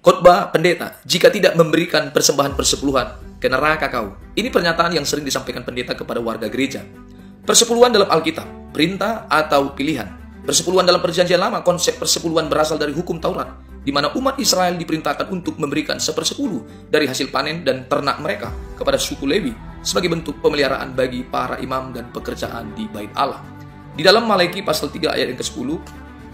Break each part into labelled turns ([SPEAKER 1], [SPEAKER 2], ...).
[SPEAKER 1] Khotbah pendeta, jika tidak memberikan persembahan persepuluhan, ke neraka kau. Ini pernyataan yang sering disampaikan pendeta kepada warga gereja. Persepuluhan dalam Alkitab, perintah atau pilihan. Persepuluhan dalam Perjanjian Lama, konsep persepuluhan berasal dari hukum Taurat, di mana umat Israel diperintahkan untuk memberikan 1/10 dari hasil panen dan ternak mereka kepada suku Lewi sebagai bentuk pemeliharaan bagi para imam dan pekerjaan di Bait Allah. Di dalam Malaki pasal 3 ayat yang ke-10,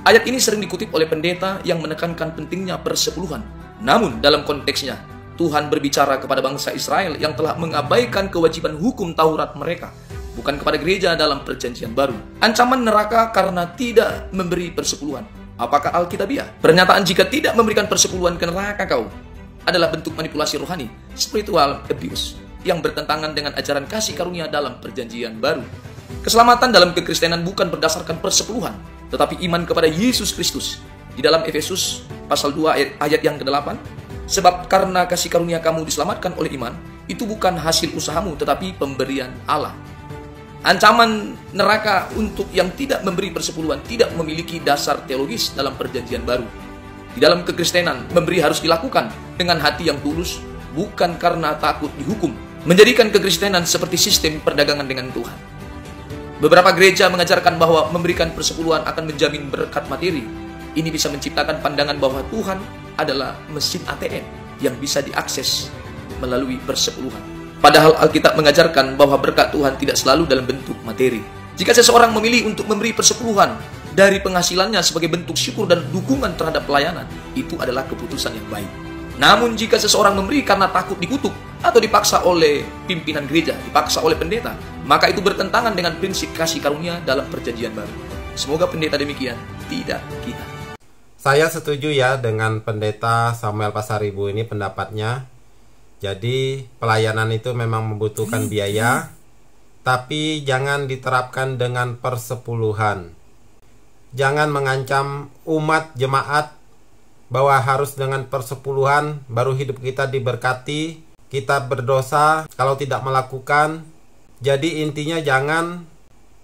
[SPEAKER 1] ayat ini sering dikutip oleh pendeta yang menekankan pentingnya persepuluhan. Namun dalam konteksnya, Tuhan berbicara kepada bangsa Israel yang telah mengabaikan kewajiban hukum Taurat mereka, bukan kepada gereja dalam Perjanjian Baru. Ancaman neraka karena tidak memberi persepuluhan. Apakah alkitabiah? Pernyataan jika tidak memberikan persepuluhan ke neraka kau adalah bentuk manipulasi rohani, spiritual abuse, yang bertentangan dengan ajaran kasih karunia dalam Perjanjian Baru. Keselamatan dalam kekristenan bukan berdasarkan persepuluhan, tetapi iman kepada Yesus Kristus. Di dalam Efesus pasal 2 ayat yang ke-8, sebab karena kasih karunia kamu diselamatkan oleh iman, itu bukan hasil usahamu tetapi pemberian Allah. Ancaman neraka untuk yang tidak memberi persepuluhan tidak memiliki dasar teologis dalam Perjanjian Baru. Di dalam kekristenan, memberi harus dilakukan dengan hati yang tulus, bukan karena takut dihukum. Menjadikan kekristenan seperti sistem perdagangan dengan Tuhan. Beberapa gereja mengajarkan bahwa memberikan persepuluhan akan menjamin berkat materi. Ini bisa menciptakan pandangan bahwa Tuhan adalah mesin ATM yang bisa diakses melalui persepuluhan. Padahal Alkitab mengajarkan bahwa berkat Tuhan tidak selalu dalam bentuk materi. Jika seseorang memilih untuk memberi persepuluhan dari penghasilannya sebagai bentuk syukur dan dukungan terhadap pelayanan, itu adalah keputusan yang baik. Namun jika seseorang memberi karena takut dikutuk atau dipaksa oleh pimpinan gereja, dipaksa oleh pendeta, maka itu bertentangan dengan prinsip kasih karunia dalam Perjanjian Baru. Semoga pendeta demikian, tidak kita.
[SPEAKER 2] Saya setuju ya dengan pendeta Samuel Pasaribu ini pendapatnya. Jadi pelayanan itu memang membutuhkan biaya, tapi jangan diterapkan dengan persepuluhan. Jangan mengancam umat jemaat bahwa harus dengan persepuluhan baru hidup kita diberkati. Kita berdosa kalau tidak melakukan. Jadi intinya jangan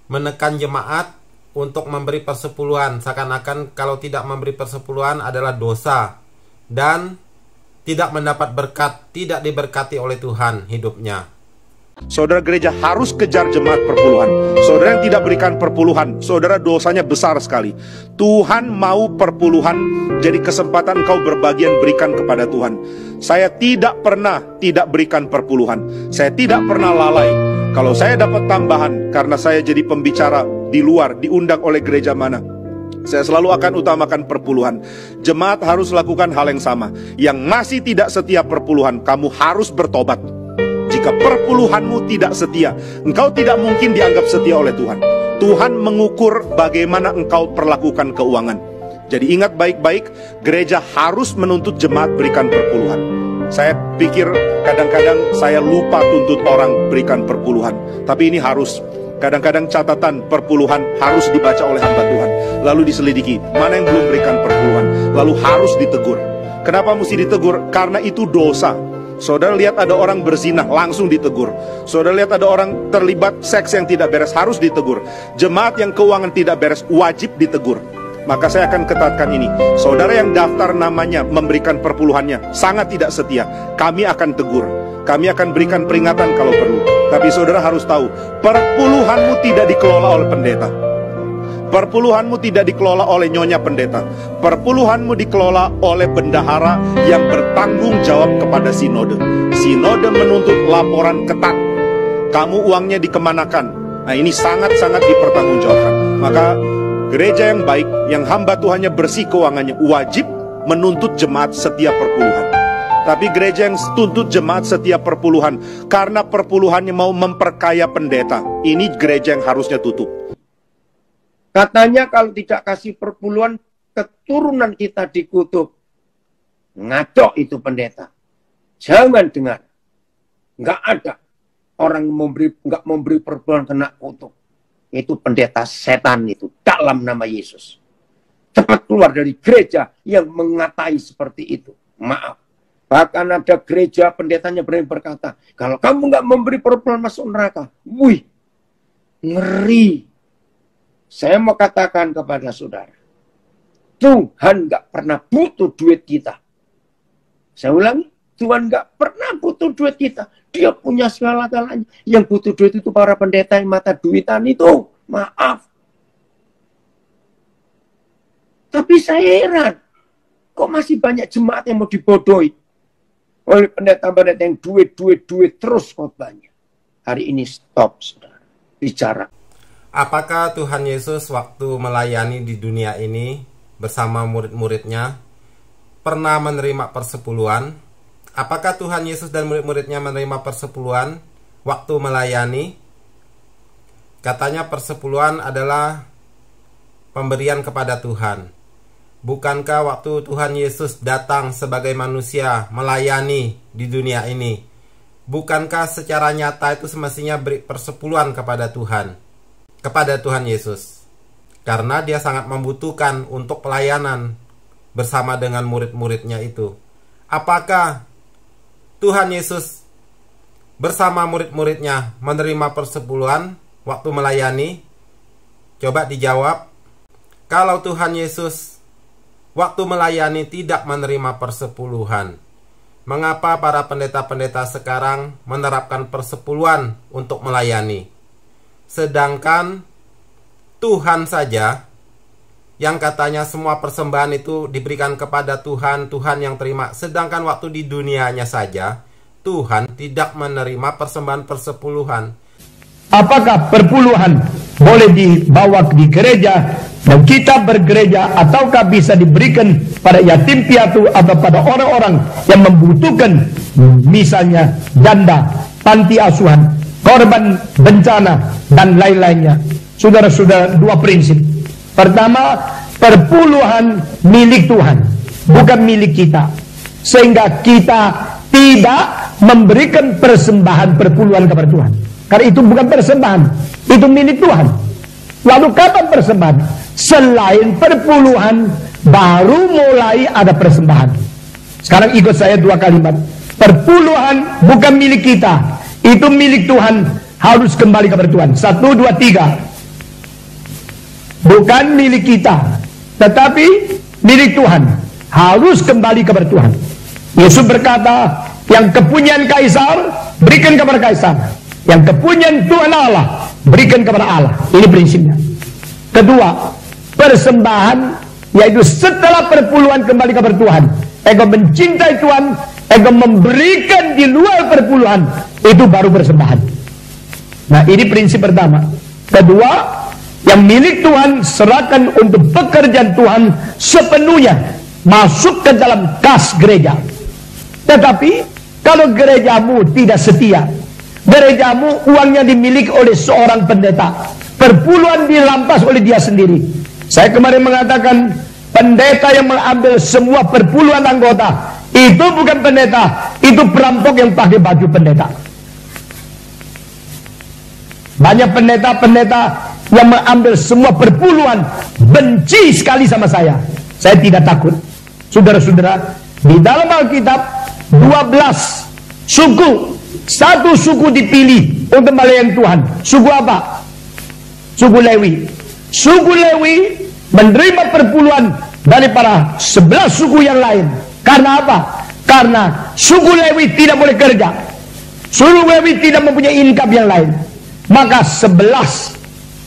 [SPEAKER 2] menekan jemaat untuk memberi persepuluhan, seakan-akan kalau tidak memberi persepuluhan adalah dosa dan tidak mendapat berkat, tidak diberkati oleh Tuhan hidupnya.
[SPEAKER 3] Saudara gereja harus kejar jemaat perpuluhan. Saudara yang tidak berikan perpuluhan, saudara dosanya besar sekali. Tuhan mau perpuluhan jadi kesempatan kau berbagian berikan kepada Tuhan. Saya tidak pernah tidak berikan perpuluhan. Saya tidak pernah lalai. Kalau saya dapat tambahan karena saya jadi pembicara di luar, diundang oleh gereja mana, saya selalu akan utamakan perpuluhan. Jemaat harus lakukan hal yang sama. Yang masih tidak setia perpuluhan, kamu harus bertobat. Jika perpuluhanmu tidak setia, engkau tidak mungkin dianggap setia oleh Tuhan. Tuhan mengukur bagaimana engkau perlakukan keuangan. Jadi ingat baik-baik, gereja harus menuntut jemaat berikan perpuluhan. Saya pikir kadang-kadang saya lupa tuntut orang berikan perpuluhan. Tapi ini harus. Kadang-kadang catatan perpuluhan harus dibaca oleh hamba Tuhan. Lalu diselidiki, mana yang belum berikan perpuluhan. Lalu harus ditegur. Kenapa mesti ditegur? Karena itu dosa. Saudara lihat ada orang berzina, langsung ditegur. Saudara lihat ada orang terlibat seks yang tidak beres, harus ditegur. Jemaat yang keuangan tidak beres, wajib ditegur. Maka saya akan ketatkan ini. Saudara yang daftar namanya memberikan perpuluhannya sangat tidak setia, kami akan tegur. Kami akan berikan peringatan kalau perlu. Tapi saudara harus tahu, perpuluhanmu tidak dikelola oleh pendeta. Perpuluhanmu tidak dikelola oleh nyonya pendeta. Perpuluhanmu dikelola oleh bendahara yang bertanggung jawab kepada sinode. Sinode menuntut laporan ketat. Kamu uangnya dikemanakan? Nah ini sangat-sangat dipertanggungjawabkan. Maka gereja yang baik, yang hamba Tuhannya bersih keuangannya, wajib menuntut jemaat setiap perpuluhan. Tapi gereja yang tuntut jemaat setiap perpuluhan karena perpuluhannya mau memperkaya pendeta, ini gereja yang harusnya tutup.
[SPEAKER 4] Katanya kalau tidak kasih perpuluhan, keturunan kita dikutuk. Ngaco itu pendeta. Jangan dengar. Nggak ada orang nggak memberi perpuluhan kena kutuk. Itu pendeta setan itu, dalam nama Yesus. Cepat keluar dari gereja yang mengatai seperti itu. Maaf. Bahkan ada gereja pendetanya berani berkata, kalau kamu nggak memberi perpuluhan masuk neraka. Wih, ngeri. Saya mau katakan kepada saudara, Tuhan nggak pernah butuh duit kita. Saya ulangi, Tuhan nggak pernah butuh duit kita. Dia punya segala-galanya. Yang butuh duit itu para pendeta yang mata duitan itu. Maaf. Tapi saya heran. Kok masih banyak jemaat yang mau dibodohi oleh pendeta-pendeta yang duit terus khotbahnya. Hari ini stop, saudara. Bicara.
[SPEAKER 2] Apakah Tuhan Yesus waktu melayani di dunia ini bersama murid-muridnya pernah menerima persepuluhan? Apakah Tuhan Yesus dan murid-muridnya menerima persepuluhan waktu melayani? Katanya persepuluhan adalah pemberian kepada Tuhan. Bukankah waktu Tuhan Yesus datang sebagai manusia melayani di dunia ini, bukankah secara nyata itu semestinya beri persepuluhan kepada Tuhan Yesus? Karena dia sangat membutuhkan untuk pelayanan bersama dengan murid-muridnya itu. Apakah Tuhan Yesus bersama murid-muridnya menerima persepuluhan waktu melayani? Coba dijawab. Kalau Tuhan Yesus waktu melayani tidak menerima persepuluhan, mengapa para pendeta-pendeta sekarang menerapkan persepuluhan untuk melayani? Sedangkan Tuhan saja yang katanya semua persembahan itu diberikan kepada Tuhan yang terima. Sedangkan waktu di dunianya saja Tuhan tidak menerima persembahan persepuluhan.
[SPEAKER 5] Apakah perpuluhan boleh dibawa di gereja dan kita bergereja, ataukah bisa diberikan pada yatim piatu atau pada orang-orang yang membutuhkan, misalnya janda, panti asuhan, korban bencana, dan lain-lainnya? Saudara-saudara, dua prinsip. Pertama, perpuluhan milik Tuhan, bukan milik kita. Sehingga kita tidak memberikan persembahan perpuluhan kepada Tuhan. Karena itu bukan persembahan, itu milik Tuhan. Lalu kapan persembahan? Selain perpuluhan, baru mulai ada persembahan. Sekarang ikut saya dua kalimat. Perpuluhan bukan milik kita, itu milik Tuhan, harus kembali kepada Tuhan. 1, 2, 3. Bukan milik kita, tetapi milik Tuhan, harus kembali kepada Tuhan. Yesus berkata, yang kepunyaan Kaisar berikan kepada Kaisar, yang kepunyaan Tuhan Allah berikan kepada Allah. Ini prinsipnya. Kedua, persembahan, yaitu setelah perpuluhan kembali kepada Tuhan, engkau mencintai Tuhan, engkau memberikan di luar perpuluhan, itu baru persembahan. Nah, ini prinsip pertama. Kedua, yang milik Tuhan serahkan untuk pekerjaan Tuhan sepenuhnya, masuk ke dalam kas gereja. Tetapi kalau gerejamu tidak setia, gerejamu uangnya dimiliki oleh seorang pendeta, perpuluhan dirampas oleh dia sendiri. Saya kemarin mengatakan, pendeta yang mengambil semua perpuluhan anggota, itu bukan pendeta, itu perampok yang pakai baju pendeta. Banyak pendeta-pendeta yang mengambil semua perpuluhan, benci sekali sama saya. Saya tidak takut. Saudara-saudara, di dalam Alkitab 12 suku, satu suku dipilih untuk melayani Tuhan. Suku apa? Suku Lewi. Suku Lewi menerima perpuluhan daripada 11 suku yang lain. Karena apa? Karena suku Lewi tidak boleh kerja. Suku Lewi tidak mempunyai income yang lain. Maka 11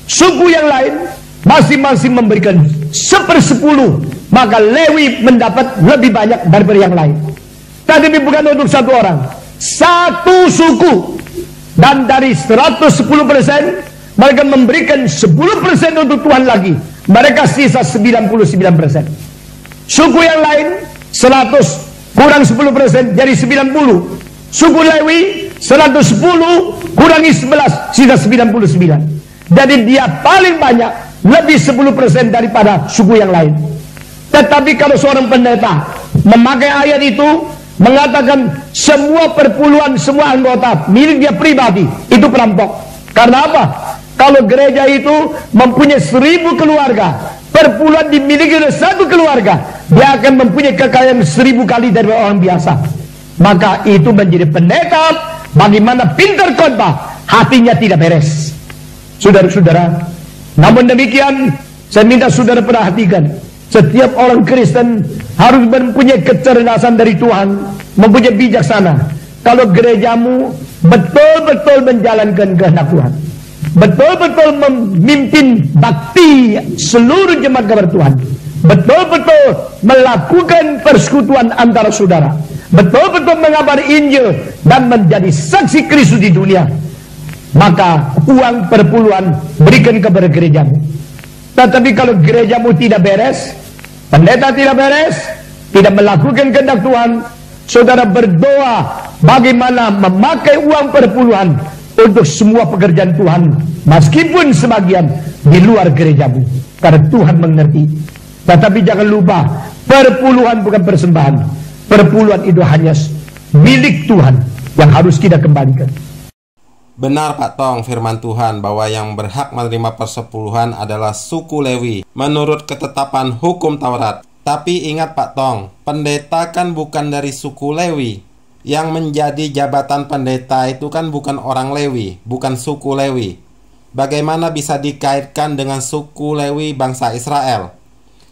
[SPEAKER 5] suku yang lain masing-masing memberikan 1/10. Maka Lewi mendapat lebih banyak daripada yang lain. Tetapi bukan untuk satu orang, satu suku. Dan dari 110%, mereka memberikan 10% untuk Tuhan lagi. Mereka sisa 99%. Suku yang lain 100 kurang 10% jadi 90. Suku Lewi 110 kurangi 11 sisa 99. Jadi dia paling banyak, lebih 10% daripada suku yang lain. Tetapi kalau seorang pendeta memakai ayat itu, mengatakan semua perpuluhan semua anggota milik dia pribadi, itu perampok. Karena apa? Kalau gereja itu mempunyai 1000 keluarga, perpuluhan dimiliki oleh satu keluarga, dia akan mempunyai kekayaan 1000 kali dari orang biasa. Maka itu menjadi pendeta, bagaimana pintar khotbah, hatinya tidak beres. Saudara-saudara, namun demikian, saya minta saudara perhatikan, setiap orang Kristen harus mempunyai kecerdasan dari Tuhan mempunyai bijaksana kalau gerejamu betul-betul menjalankan kehendak Tuhan, betul-betul memimpin bakti seluruh jemaat kabar Tuhan, betul-betul melakukan persekutuan antara saudara, betul-betul mengabari Injil dan menjadi saksi Kristus di dunia, maka uang perpuluhan berikan kepada gerejamu. Tetapi kalau gerejamu tidak beres, pendeta tidak beres, tidak melakukan kehendak Tuhan, saudara berdoa bagaimana memakai uang perpuluhan untuk semua pekerjaan Tuhan, meskipun sebagian di luar gerejamu, karena Tuhan mengerti. Tetapi jangan lupa, perpuluhan bukan persembahan. Perpuluhan itu hanya milik Tuhan yang harus kita kembalikan.
[SPEAKER 2] Benar Pak Tong, firman Tuhan bahwa yang berhak menerima persepuluhan adalah suku Lewi menurut ketetapan hukum Taurat. Tapi ingat Pak Tong, pendeta kan bukan dari suku Lewi. Yang menjadi jabatan pendeta itu kan bukan orang Lewi, bukan suku Lewi. Bagaimana bisa dikaitkan dengan suku Lewi bangsa Israel?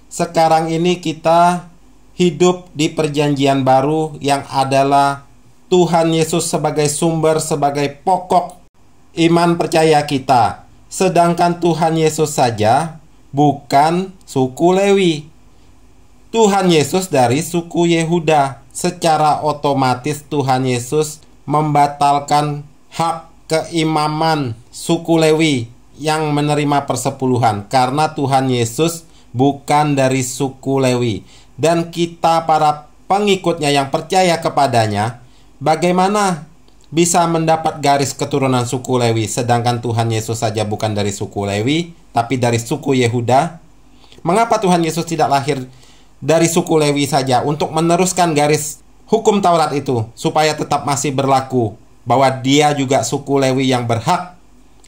[SPEAKER 2] Sekarang ini kita hidup di perjanjian baru yang adalah Tuhan Yesus sebagai sumber, sebagai pokok iman percaya kita. Sedangkan Tuhan Yesus saja bukan suku Lewi. Tuhan Yesus dari suku Yehuda. Secara otomatis Tuhan Yesus membatalkan hak keimaman suku Lewi yang menerima persepuluhan, karena Tuhan Yesus bukan dari suku Lewi. Dan kita para pengikutnya yang percaya kepadanya, bagaimana bisa mendapat garis keturunan suku Lewi, sedangkan Tuhan Yesus saja bukan dari suku Lewi, tapi dari suku Yehuda? Mengapa Tuhan Yesus tidak lahir dari suku Lewi saja untuk meneruskan garis hukum Taurat itu, supaya tetap masih berlaku bahwa dia juga suku Lewi yang berhak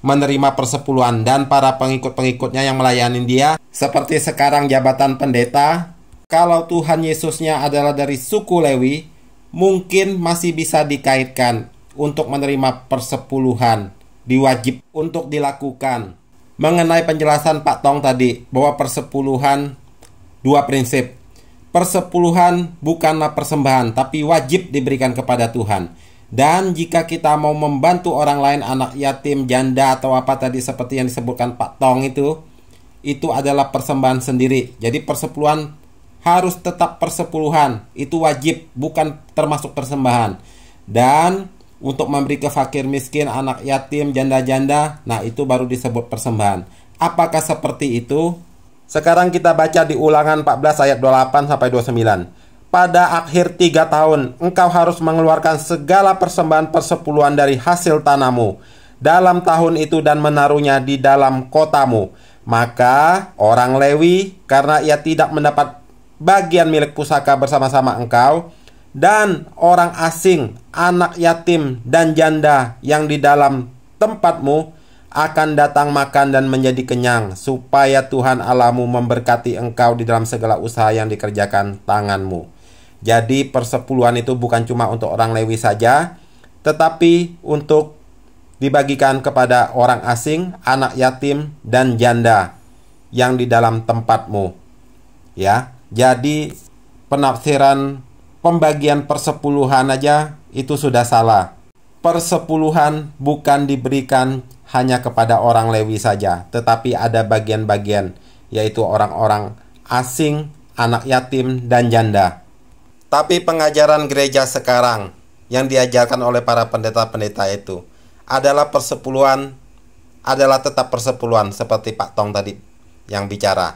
[SPEAKER 2] menerima persepuluhan, dan para pengikut-pengikutnya yang melayani dia, seperti sekarang jabatan pendeta. Kalau Tuhan Yesusnya adalah dari suku Lewi, mungkin masih bisa dikaitkan untuk menerima persepuluhan, diwajib untuk dilakukan. Mengenai penjelasan Pak Tong tadi, bahwa persepuluhan dua prinsip. Persepuluhan bukanlah persembahan, tapi wajib diberikan kepada Tuhan. Dan jika kita mau membantu orang lain, anak yatim, janda, atau apa tadi seperti yang disebutkan Pak Tong itu adalah persembahan sendiri. Jadi persepuluhan harus tetap persepuluhan, itu wajib, bukan termasuk persembahan. Dan untuk memberi ke fakir miskin, anak yatim, janda-janda, nah itu baru disebut persembahan. Apakah seperti itu? Sekarang kita baca di Ulangan 14 ayat 28 sampai 29. Pada akhir 3 tahun, engkau harus mengeluarkan segala persembahan persepuluhan dari hasil tanahmu dalam tahun itu dan menaruhnya di dalam kotamu. Maka orang Lewi, karena ia tidak mendapat bagian milik pusaka bersama-sama engkau, dan orang asing, anak yatim dan janda yang di dalam tempatmu akan datang makan dan menjadi kenyang, supaya Tuhan Allahmu memberkati engkau di dalam segala usaha yang dikerjakan tanganmu. Jadi persepuluhan itu bukan cuma untuk orang Lewi saja, tetapi untuk dibagikan kepada orang asing, anak yatim, dan janda yang di dalam tempatmu. Ya, jadi penafsiran pembagian persepuluhan aja itu sudah salah. Persepuluhan bukan diberikan hanya kepada orang Lewi saja, tetapi ada bagian-bagian, yaitu orang-orang asing, anak yatim, dan janda. Tapi pengajaran gereja sekarang yang diajarkan oleh para pendeta-pendeta itu adalah persepuluhan, adalah tetap persepuluhan seperti Pak Tong tadi yang bicara.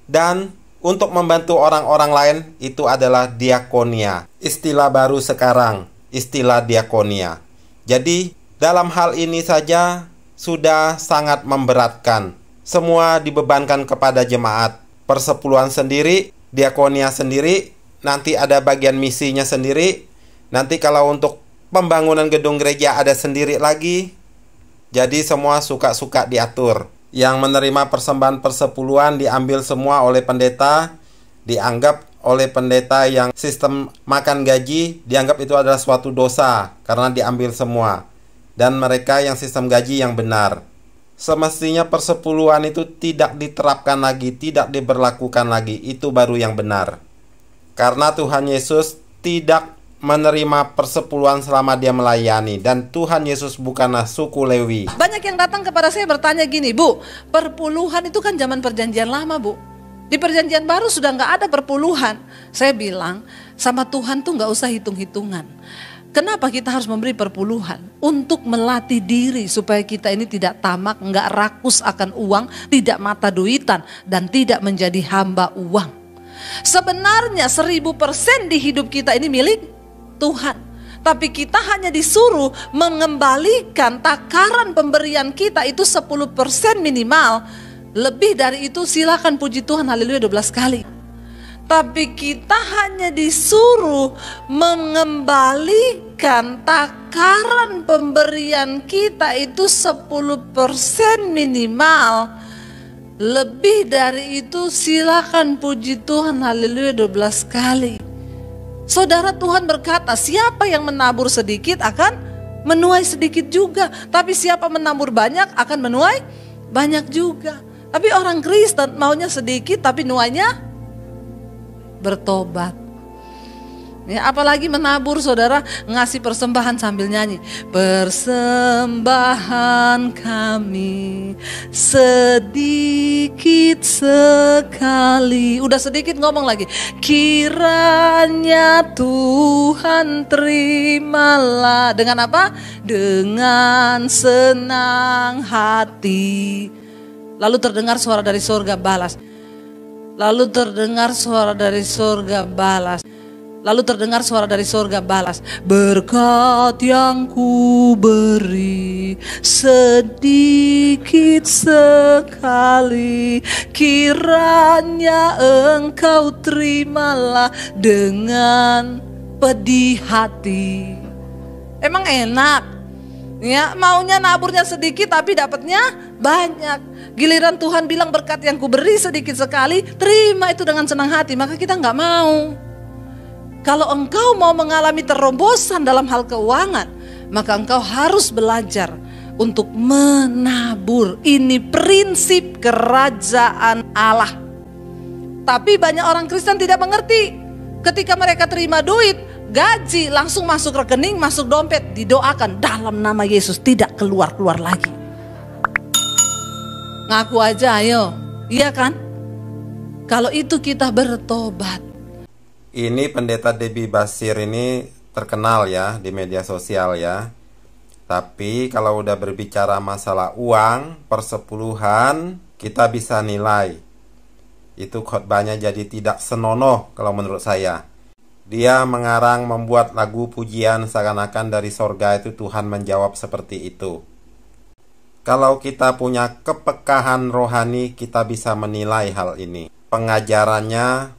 [SPEAKER 2] Dan untuk membantu orang-orang lain itu adalah diakonia. Istilah baru sekarang, istilah diakonia. Jadi dalam hal ini saja sudah sangat memberatkan. Semua dibebankan kepada jemaat. Persepuluhan sendiri, diakonia sendiri, nanti ada bagian misinya sendiri. Nanti kalau untuk pembangunan gedung gereja ada sendiri lagi. Jadi semua suka-suka diatur. Yang menerima persembahan persepuluhan diambil semua oleh pendeta, dianggap oleh pendeta yang sistem makan gaji, dianggap itu adalah suatu dosa karena diambil semua. Dan mereka yang sistem gaji yang benar. Semestinya persepuluhan itu tidak diterapkan lagi, tidak diberlakukan lagi. Itu baru yang benar. Karena Tuhan Yesus tidak menerima persepuluhan selama dia melayani. Dan Tuhan Yesus bukanlah suku Lewi.
[SPEAKER 6] Banyak yang datang kepada saya bertanya gini, Bu, perpuluhan itu kan zaman perjanjian lama, Bu. Di perjanjian baru sudah nggak ada perpuluhan. Saya bilang, sama Tuhan tuh nggak usah hitung-hitungan. Kenapa kita harus memberi perpuluhan? Untuk melatih diri supaya kita ini tidak tamak, nggak rakus akan uang, tidak mata duitan, dan tidak menjadi hamba uang. Sebenarnya 1000% di hidup kita ini milik Tuhan. Tapi kita hanya disuruh mengembalikan takaran pemberian kita itu 10% minimal. Lebih dari itu silakan puji Tuhan, haleluya 12 kali. Tapi kita hanya disuruh mengembalikan takaran pemberian kita itu 10% minimal. Lebih dari itu silakan puji Tuhan, haleluya 12 kali. Saudara, Tuhan berkata, siapa yang menabur sedikit akan menuai sedikit juga. Tapi siapa menabur banyak akan menuai banyak juga. Tapi orang Kristen maunya sedikit tapi nuainya bertobat. Ya, apalagi menabur, saudara, ngasih persembahan sambil nyanyi. Persembahan kami sedikit sekali. Udah sedikit ngomong lagi. Kiranya Tuhan terimalah. Dengan apa? Dengan senang hati. Lalu terdengar suara dari surga, balas. Lalu terdengar suara dari surga, balas. Lalu terdengar suara dari surga, balas. Berkat yang ku beri sedikit sekali, kiranya engkau terimalah dengan pedih hati. Emang enak? Ya, maunya naburnya sedikit tapi dapatnya banyak. Giliran Tuhan bilang berkat yang ku beri sedikit sekali, terima itu dengan senang hati, maka kita nggak mau. Kalau engkau mau mengalami terobosan dalam hal keuangan, maka engkau harus belajar untuk menabur. Ini prinsip kerajaan Allah. Tapi banyak orang Kristen tidak mengerti. Ketika mereka terima duit, gaji langsung masuk rekening, masuk dompet, didoakan dalam nama Yesus, tidak keluar-keluar lagi. Ngaku aja ayo, iya kan? Kalau itu kita bertobat.
[SPEAKER 2] Ini pendeta Debbie Basir ini terkenal ya di media sosial ya. Tapi kalau udah berbicara masalah uang, persepuluhan, kita bisa nilai. Itu khotbahnya jadi tidak senonoh kalau menurut saya. Dia mengarang membuat lagu pujian seakan-akan dari sorga itu Tuhan menjawab seperti itu. Kalau kita punya kepekaan rohani, kita bisa menilai hal ini. Pengajarannya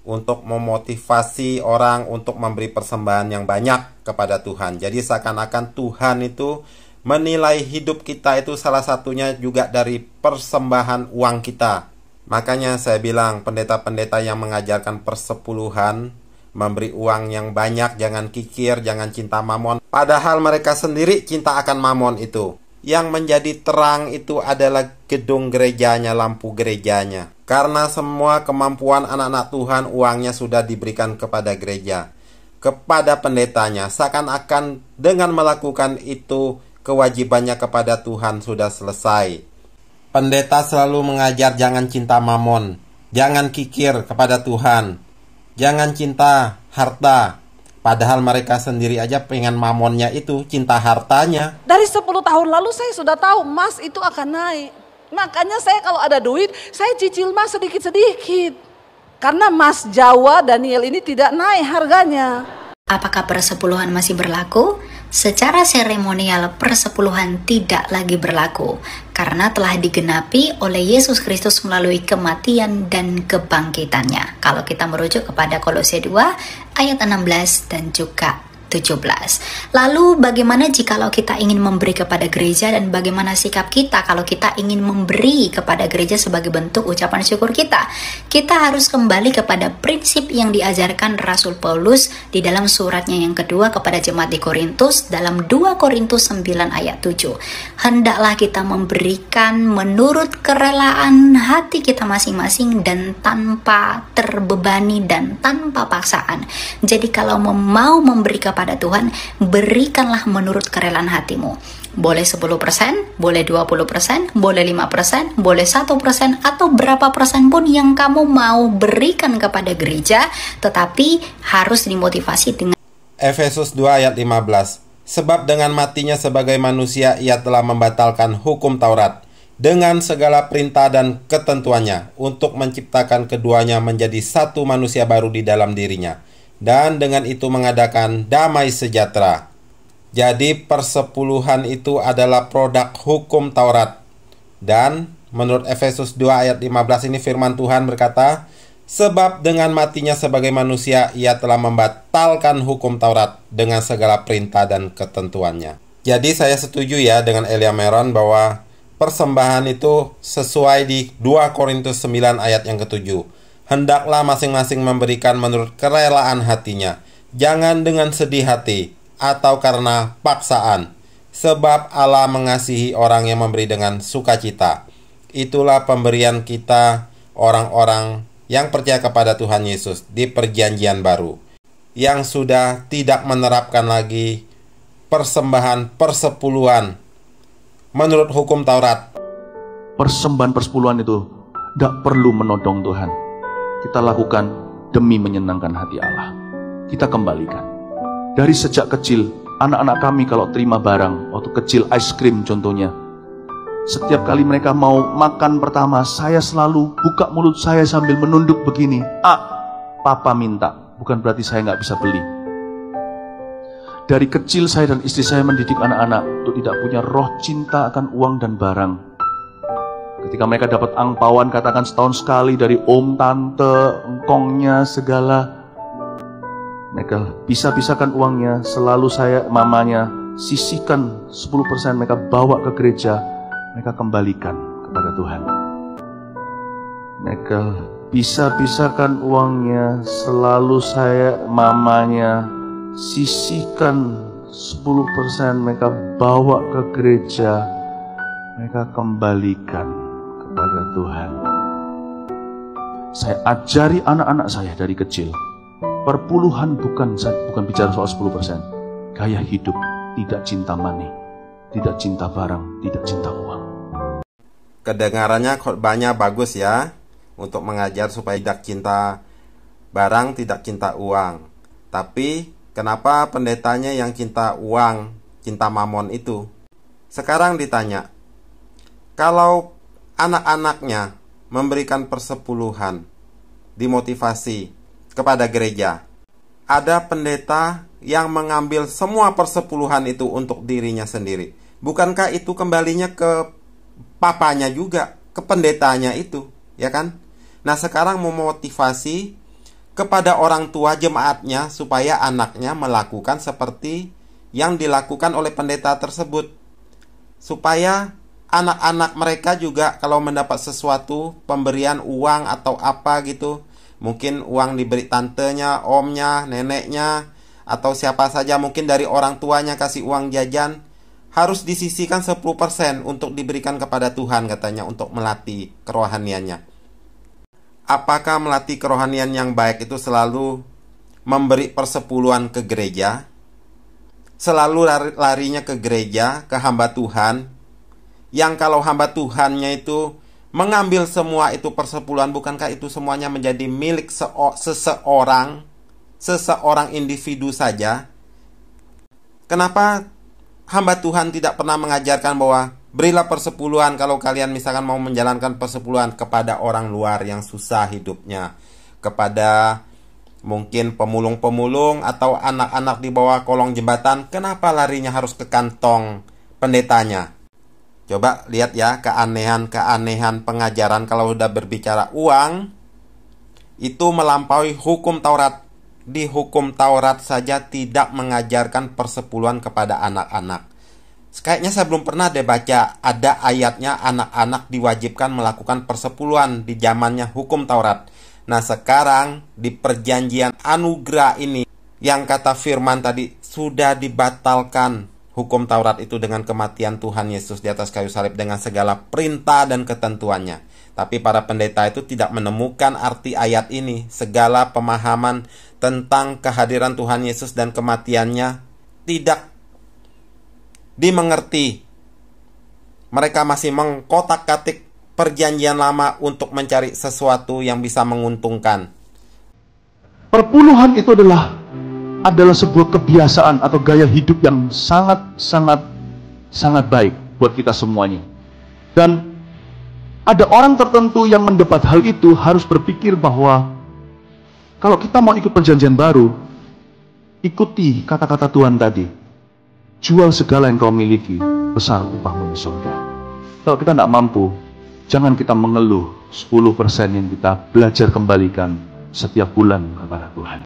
[SPEAKER 2] untuk memotivasi orang untuk memberi persembahan yang banyak kepada Tuhan. Jadi seakan-akan Tuhan itu menilai hidup kita itu salah satunya juga dari persembahan uang kita. Makanya saya bilang pendeta-pendeta yang mengajarkan persepuluhan, memberi uang yang banyak, jangan kikir, jangan cinta mamon. Padahal mereka sendiri cinta akan mamon itu. Yang menjadi terang itu adalah gedung gerejanya, lampu gerejanya. Karena semua kemampuan anak-anak Tuhan, uangnya sudah diberikan kepada gereja, kepada pendetanya. Seakan-akan dengan melakukan itu, kewajibannya kepada Tuhan sudah selesai. Pendeta selalu mengajar jangan cinta mamon, jangan kikir kepada Tuhan, jangan cinta harta. Padahal mereka sendiri aja pengen mamonnya itu, cinta hartanya.
[SPEAKER 6] Dari 10 tahun lalu saya sudah tahu emas itu akan naik. Makanya saya kalau ada duit, saya cicil emas sedikit-sedikit. Karena emas Jawa Daniel ini tidak naik harganya.
[SPEAKER 7] Apakah persepuluhan masih berlaku? Secara seremonial persepuluhan tidak lagi berlaku karena telah digenapi oleh Yesus Kristus melalui kematian dan kebangkitannya. Kalau kita merujuk kepada Kolose 2 ayat 16 dan juga 17. Lalu bagaimana jikalau kita ingin memberi kepada gereja, dan bagaimana sikap kita kalau kita ingin memberi kepada gereja sebagai bentuk ucapan syukur kita? Kita harus kembali kepada prinsip yang diajarkan Rasul Paulus di dalam suratnya yang kedua kepada jemaat di Korintus, dalam 2 Korintus 9 ayat 7. Hendaklah kita memberikan menurut kerelaan hati kita masing-masing dan tanpa terbebani dan tanpa paksaan. Jadi kalau mau memberi kepada Tuhan, berikanlah menurut kerelaan hatimu. Boleh 10%, boleh 20%, boleh 5%, boleh 1%, atau berapa persen pun yang kamu mau berikan kepada gereja, tetapi harus dimotivasi dengan
[SPEAKER 2] Efesus 2 ayat 15. Sebab dengan matinya sebagai manusia ia telah membatalkan hukum Taurat dengan segala perintah dan ketentuannya, untuk menciptakan keduanya menjadi satu manusia baru di dalam dirinya, dan dengan itu mengadakan damai sejahtera. Jadi persepuluhan itu adalah produk hukum Taurat. Dan menurut Efesus 2 ayat 15 ini firman Tuhan berkata, sebab dengan matinya sebagai manusia ia telah membatalkan hukum Taurat dengan segala perintah dan ketentuannya. Jadi saya setuju ya dengan Elia Meron bahwa persembahan itu sesuai di 2 Korintus 9 ayat yang ke-7. Hendaklah masing-masing memberikan menurut kerelaan hatinya, jangan dengan sedih hati atau karena paksaan, sebab Allah mengasihi orang yang memberi dengan sukacita. Itulah pemberian kita orang-orang yang percaya kepada Tuhan Yesus di perjanjian baru, yang sudah tidak menerapkan lagi persembahan persepuluhan menurut hukum Taurat.
[SPEAKER 8] Persembahan persepuluhan itu tidak perlu menodong Tuhan. Kita lakukan demi menyenangkan hati Allah. Kita kembalikan. Dari sejak kecil, anak-anak kami kalau terima barang, waktu kecil ice cream contohnya, setiap kali mereka mau makan pertama, saya selalu buka mulut saya sambil menunduk begini. Papa minta, bukan berarti saya nggak bisa beli. Dari kecil saya dan istri saya mendidik anak-anak untuk tidak punya roh cinta akan uang dan barang. Ketika mereka dapat angpauan, katakan setahun sekali dari om, tante, engkongnya, segala, mereka pisah-pisahkan uangnya. Selalu saya, mamanya, sisihkan 10%, mereka bawa ke gereja, mereka kembalikan kepada Tuhan. Mereka pisah-pisahkan uangnya, selalu saya, mamanya, sisihkan 10%, mereka bawa ke gereja, mereka kembalikan kepada Tuhan. Saya ajari anak-anak saya dari kecil, perpuluhan bukan bicara soal 10%. Gaya hidup, tidak cinta money, tidak cinta barang, tidak cinta uang.
[SPEAKER 2] Kedengarannya khotbahnya bagus ya, untuk mengajar supaya tidak cinta barang, tidak cinta uang. Tapi kenapa pendetanya yang cinta uang, cinta mamon itu? Sekarang ditanya, kalau anak-anaknya memberikan persepuluhan, dimotivasi kepada gereja, ada pendeta yang mengambil semua persepuluhan itu untuk dirinya sendiri. Bukankah itu kembalinya ke papanya juga, ke pendetanya itu, ya kan? Nah, sekarang memotivasi kepada orang tua jemaatnya supaya anaknya melakukan seperti yang dilakukan oleh pendeta tersebut, supaya anak-anak mereka juga kalau mendapat sesuatu, pemberian uang atau apa gitu, mungkin uang diberi tantenya, omnya, neneknya, atau siapa saja, mungkin dari orang tuanya kasih uang jajan, harus disisihkan 10% untuk diberikan kepada Tuhan, katanya, untuk melatih kerohaniannya. Apakah melatih kerohanian yang baik itu selalu memberi persepuluhan ke gereja? Selalu larinya ke gereja, ke hamba Tuhan, yang kalau hamba Tuhannya itu mengambil semua itu persepuluhan, bukankah itu semuanya menjadi milik seseorang individu saja? Kenapa hamba Tuhan tidak pernah mengajarkan bahwa berilah persepuluhan kalau kalian misalkan mau menjalankan persepuluhan kepada orang luar yang susah hidupnya, kepada mungkin pemulung-pemulung atau anak-anak di bawah kolong jembatan? Kenapa larinya harus ke kantong pendetanya? Coba lihat ya, keanehan-keanehan pengajaran kalau udah berbicara uang, itu melampaui hukum Taurat. di hukum Taurat saja tidak mengajarkan persepuluhan kepada anak-anak. Kayaknya saya belum pernah deh baca ada ayatnya anak-anak diwajibkan melakukan persepuluhan di zamannya hukum Taurat. Nah sekarang di perjanjian anugerah ini yang kata firman tadi sudah dibatalkan hukum Taurat itu dengan kematian Tuhan Yesus di atas kayu salib dengan segala perintah dan ketentuannya. Tapi para pendeta itu tidak menemukan arti ayat ini. Segala pemahaman tentang kehadiran Tuhan Yesus dan kematiannya tidak dimengerti. Mereka masih mengkotak-katik perjanjian lama untuk mencari sesuatu yang bisa menguntungkan.
[SPEAKER 8] Perpuluhan itu adalah sebuah kebiasaan atau gaya hidup yang sangat baik buat kita semuanya. Dan ada orang tertentu yang mendebat hal itu harus berpikir bahwa kalau kita mau ikut perjanjian baru, ikuti kata-kata Tuhan tadi. Jual segala yang kau miliki, besar upahmu di surga. Kalau kita tidak mampu, jangan kita mengeluh 10% yang kita belajar kembalikan setiap bulan kepada Tuhan.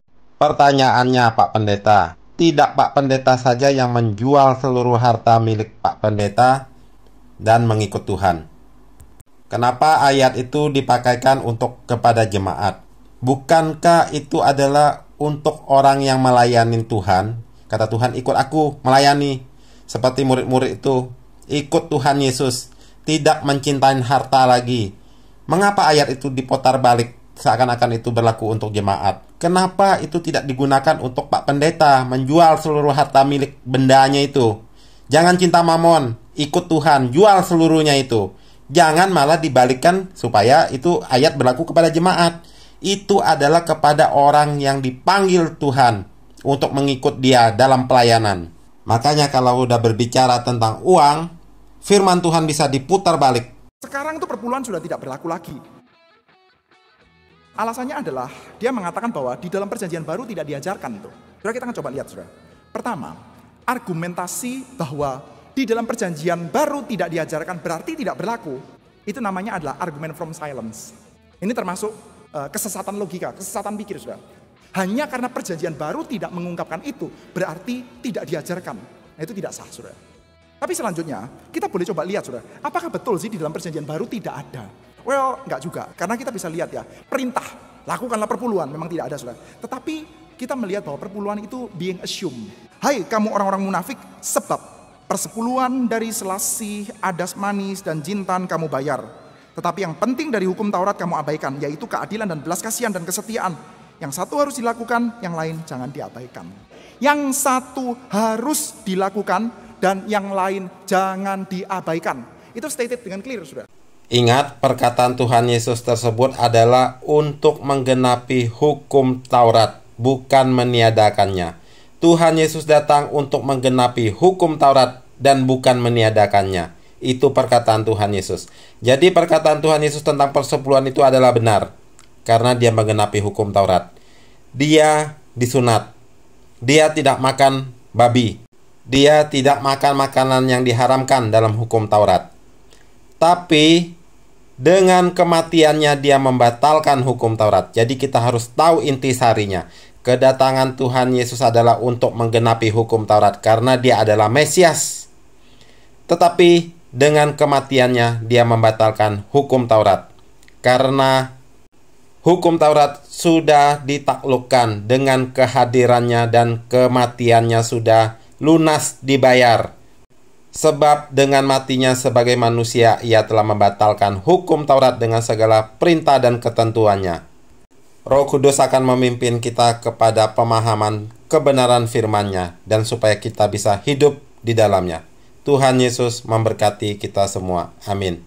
[SPEAKER 2] Pertanyaannya Pak Pendeta, tidak Pak Pendeta saja yang menjual seluruh harta milik Pak Pendeta dan mengikut Tuhan. Kenapa ayat itu dipakaikan untuk kepada jemaat? Bukankah itu adalah untuk orang yang melayani Tuhan? Kata Tuhan, ikut aku melayani. Seperti murid-murid itu, ikut Tuhan Yesus, tidak mencintai harta lagi. Mengapa ayat itu diputar balik seakan-akan itu berlaku untuk jemaat? Kenapa itu tidak digunakan untuk Pak Pendeta menjual seluruh harta milik bendanya itu? Jangan cinta mamon, ikut Tuhan, jual seluruhnya itu. Jangan malah dibalikkan supaya itu ayat berlaku kepada jemaat. Itu adalah kepada orang yang dipanggil Tuhan untuk mengikut dia dalam pelayanan. Makanya kalau udah berbicara tentang uang, firman Tuhan bisa diputar balik.
[SPEAKER 9] Sekarang itu perpuluhan sudah tidak berlaku lagi. Alasannya adalah dia mengatakan bahwa di dalam perjanjian baru tidak diajarkan itu. Saudara, kita akan coba lihat, saudara. Pertama, argumentasi bahwa di dalam perjanjian baru tidak diajarkan berarti tidak berlaku. Itu namanya adalah argument from silence. Ini termasuk kesesatan logika, kesesatan pikir, saudara. Hanya karena perjanjian baru tidak mengungkapkan itu, berarti tidak diajarkan. Nah, itu tidak sah, saudara. Tapi selanjutnya, kita boleh coba lihat, saudara. Apakah betul sih di dalam perjanjian baru tidak ada? Well, enggak juga. Karena kita bisa lihat ya, perintah, lakukanlah perpuluhan, memang tidak ada, saudara. Tetapi kita melihat bahwa perpuluhan itu being assumed. Hai, kamu orang-orang munafik, sebab persepuluhan dari selasih, adas manis, dan jintan kamu bayar. Tetapi yang penting dari hukum Taurat kamu abaikan, yaitu keadilan dan belas kasihan dan kesetiaan. Yang satu harus dilakukan, yang lain jangan diabaikan. Yang satu harus dilakukan dan yang lain jangan diabaikan. Itu stated dengan clear, saudara.
[SPEAKER 2] Ingat, perkataan Tuhan Yesus tersebut adalah untuk menggenapi hukum Taurat, bukan meniadakannya. Tuhan Yesus datang untuk menggenapi hukum Taurat dan bukan meniadakannya. Itu perkataan Tuhan Yesus. Jadi perkataan Tuhan Yesus tentang persepuluhan itu adalah benar. Karena dia menggenapi hukum Taurat. Dia disunat. Dia tidak makan babi. Dia tidak makan makanan yang diharamkan dalam hukum Taurat. Tapi dengan kematiannya dia membatalkan hukum Taurat. Jadi kita harus tahu intisarinya. Kedatangan Tuhan Yesus adalah untuk menggenapi hukum Taurat karena dia adalah Mesias. Tetapi dengan kematiannya dia membatalkan hukum Taurat. Karena hukum Taurat sudah ditaklukkan dengan kehadirannya dan kematiannya sudah lunas dibayar. Sebab dengan matinya sebagai manusia ia telah membatalkan hukum Taurat dengan segala perintah dan ketentuannya. Roh Kudus akan memimpin kita kepada pemahaman kebenaran firman-Nya dan supaya kita bisa hidup di dalamnya. Tuhan Yesus memberkati kita semua. Amin.